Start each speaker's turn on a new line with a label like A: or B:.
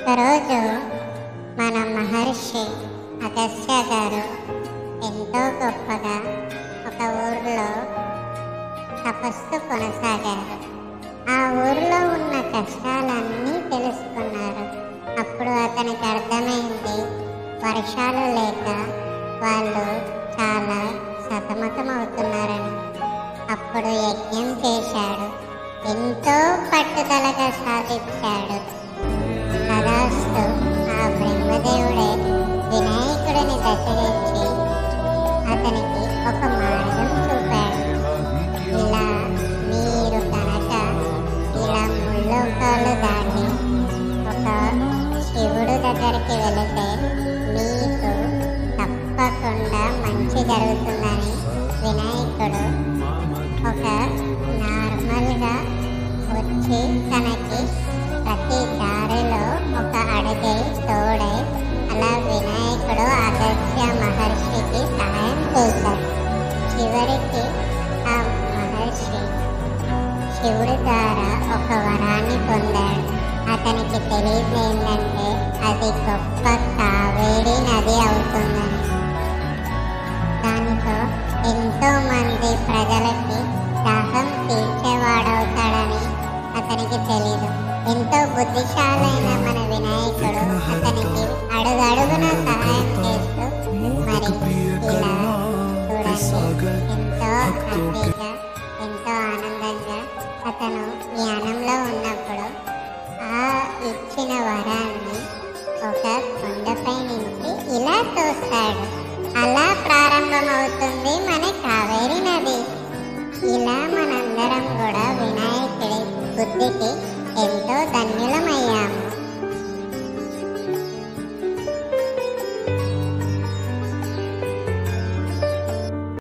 A: ఒకరోజు మన మహర్షి అగస్త్య గారు ఎంతో గొప్పగా ఒక ఊరిలో తపస్సు కొనసాగారు. ఆ ఊరిలో ఉన్న కష్టాలన్నీ తెలుసుకున్నారు. అప్పుడు అతనికి అర్థమైంది, వర్షాలు లేక వాళ్ళు చాలా సతమతమవుతున్నారని. అప్పుడు యజ్ఞం చేశాడు, ఎంతో పట్టుదలగా సాధించాడు. తదాస్తు ఆ బ్రహ్మదేవుడే వినాయకుడిని దర్శించి అతనికి ఒక మార్గం చూపాడు. ఇలా మీరు కనుక ఇలా ముల్లోకాలు దాటి ఒక శివుడు దగ్గరికి వెళితే మీకు తప్పకుండా మంచి జరుగుతుందని వినాయకుడు ఒక నార్మల్గా వచ్చి తనకి ప్రతి దారిలో ఒక అడుగై తోడై అలా వినాయకుడు అగస్త్య మహర్షికి సహాయం చేశాడు. చివరికి ఆ మహర్షి శివుడి ద్వారా ఒక వరాన్ని పొందాడు. అతనికి తెలియదు ఏంటంటే అది గొప్ప కావేరి నది అవుతుందని. దానితో ఎంతో మంది ప్రజలకి దాహం తీర్చేవాడవుతాడని అతనికి తెలీదు. ఎంతో బుద్ధిశాలైన మన వినాయకుడు అతనికి అడుగడుగున సహాయం చేస్తూ మరి ఇలా చూడండి, ఎంతో హ్యాపీగా ఎంతో ఆనందంగా అతను జ్ఞానంలో ఉన్నప్పుడు ఆ ఇచ్చిన వరాన్ని ఒక కొండపై నుంచి ఇలా తోస్తాడు. అలా ప్రారంభమవుతుంది మన కావేరి నది. ఇలా మనందరం కూడా వినాయకుడి బుద్ధికి ఎంతో ధన్యులమయ్యాం.